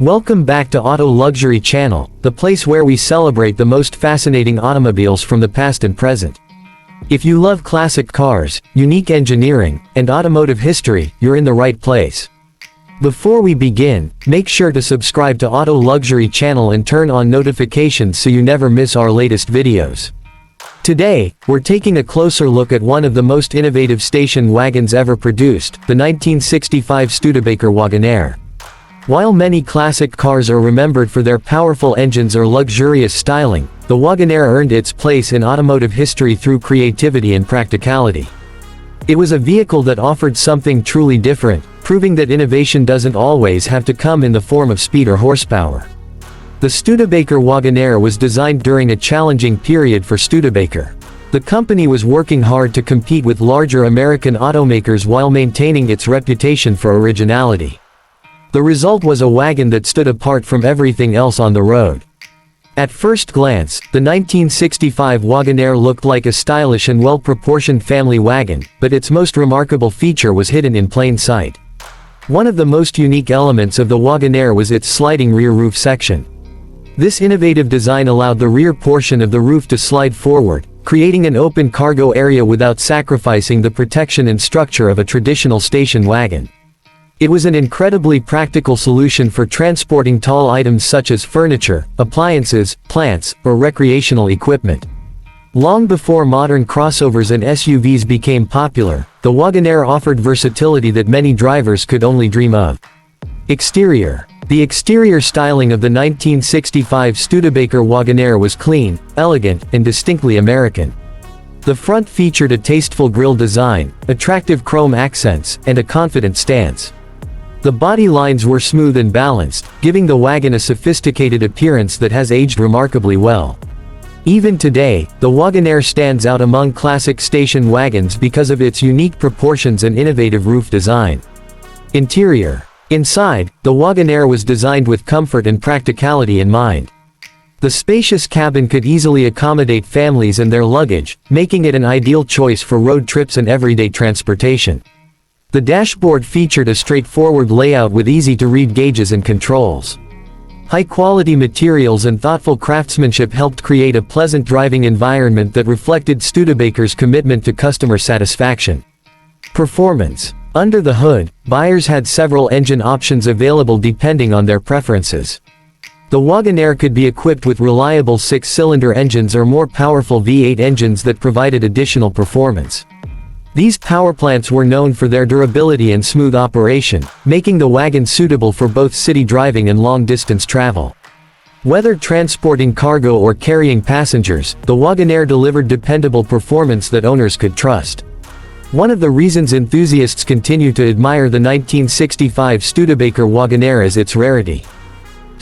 Welcome back to Auto Luxury Channel, the place where we celebrate the most fascinating automobiles from the past and present. If you love classic cars, unique engineering, and automotive history, you're in the right place. Before we begin, make sure to subscribe to Auto Luxury Channel and turn on notifications so you never miss our latest videos. Today, we're taking a closer look at one of the most innovative station wagons ever produced, the 1965 Studebaker Wagonaire. While many classic cars are remembered for their powerful engines or luxurious styling, the Wagonaire earned its place in automotive history through creativity and practicality. It was a vehicle that offered something truly different, proving that innovation doesn't always have to come in the form of speed or horsepower. The Studebaker Wagonaire was designed during a challenging period for Studebaker. The company was working hard to compete with larger American automakers while maintaining its reputation for originality. The result was a wagon that stood apart from everything else on the road. At first glance, the 1965 Wagonaire looked like a stylish and well-proportioned family wagon, but its most remarkable feature was hidden in plain sight. One of the most unique elements of the Wagonaire was its sliding rear roof section. This innovative design allowed the rear portion of the roof to slide forward, creating an open cargo area without sacrificing the protection and structure of a traditional station wagon. It was an incredibly practical solution for transporting tall items such as furniture, appliances, plants, or recreational equipment. Long before modern crossovers and SUVs became popular, the Wagonaire offered versatility that many drivers could only dream of. Exterior. The exterior styling of the 1965 Studebaker Wagonaire was clean, elegant, and distinctly American. The front featured a tasteful grille design, attractive chrome accents, and a confident stance. The body lines were smooth and balanced, giving the wagon a sophisticated appearance that has aged remarkably well. Even today, the Wagonaire stands out among classic station wagons because of its unique proportions and innovative roof design. Interior. Inside, the Wagonaire was designed with comfort and practicality in mind. The spacious cabin could easily accommodate families and their luggage, making it an ideal choice for road trips and everyday transportation. The dashboard featured a straightforward layout with easy-to-read gauges and controls. High-quality materials and thoughtful craftsmanship helped create a pleasant driving environment that reflected Studebaker's commitment to customer satisfaction. Performance. Under the hood, buyers had several engine options available depending on their preferences. The Wagonaire could be equipped with reliable 6-cylinder engines or more powerful V8 engines that provided additional performance. These powerplants were known for their durability and smooth operation, making the wagon suitable for both city driving and long-distance travel. Whether transporting cargo or carrying passengers, the Wagonaire delivered dependable performance that owners could trust. One of the reasons enthusiasts continue to admire the 1965 Studebaker Wagonaire is its rarity.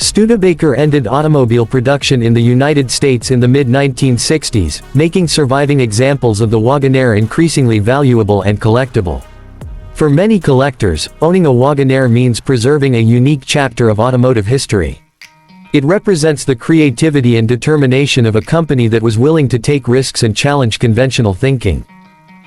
Studebaker ended automobile production in the United States in the mid-1960s, making surviving examples of the Wagonaire increasingly valuable and collectible. For many collectors, owning a Wagonaire means preserving a unique chapter of automotive history. It represents the creativity and determination of a company that was willing to take risks and challenge conventional thinking.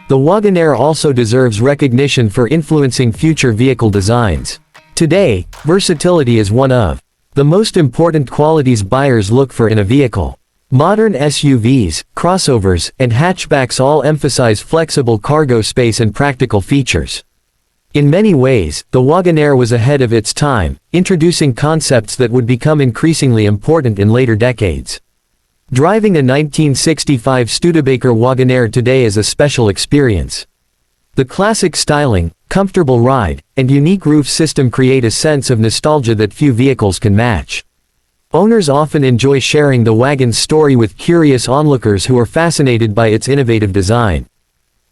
The Wagonaire also deserves recognition for influencing future vehicle designs. Today, versatility is one of the most important qualities buyers look for in a vehicle. Modern SUVs, crossovers, and hatchbacks all emphasize flexible cargo space and practical features. In many ways, the Wagonaire was ahead of its time, introducing concepts that would become increasingly important in later decades. Driving a 1965 Studebaker Wagonaire today is a special experience. The classic styling, comfortable ride, and unique roof system create a sense of nostalgia that few vehicles can match. Owners often enjoy sharing the wagon's story with curious onlookers who are fascinated by its innovative design.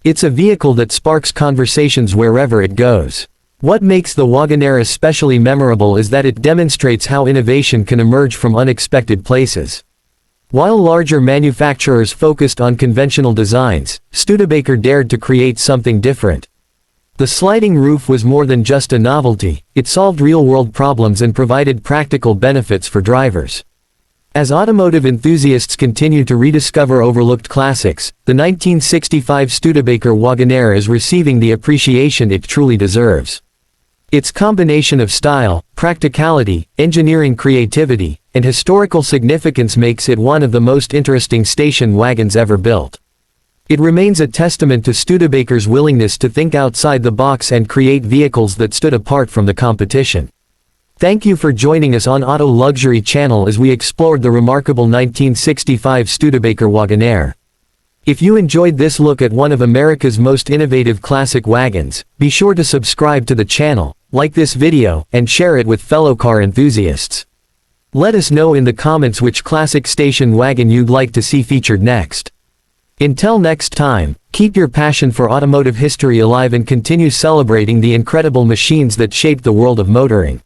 It's a vehicle that sparks conversations wherever it goes. What makes the Wagonaire especially memorable is that it demonstrates how innovation can emerge from unexpected places. While larger manufacturers focused on conventional designs, Studebaker dared to create something different. The sliding roof was more than just a novelty, it solved real-world problems and provided practical benefits for drivers. As automotive enthusiasts continue to rediscover overlooked classics, the 1965 Studebaker Wagonaire is receiving the appreciation it truly deserves. Its combination of style, practicality, engineering creativity, and historical significance makes it one of the most interesting station wagons ever built. It remains a testament to Studebaker's willingness to think outside the box and create vehicles that stood apart from the competition. Thank you for joining us on Auto Luxury Channel as we explored the remarkable 1965 Studebaker Wagonaire. If you enjoyed this look at one of America's most innovative classic wagons, be sure to subscribe to the channel, like this video, and share it with fellow car enthusiasts. Let us know in the comments which classic station wagon you'd like to see featured next. Until next time, keep your passion for automotive history alive and continue celebrating the incredible machines that shaped the world of motoring.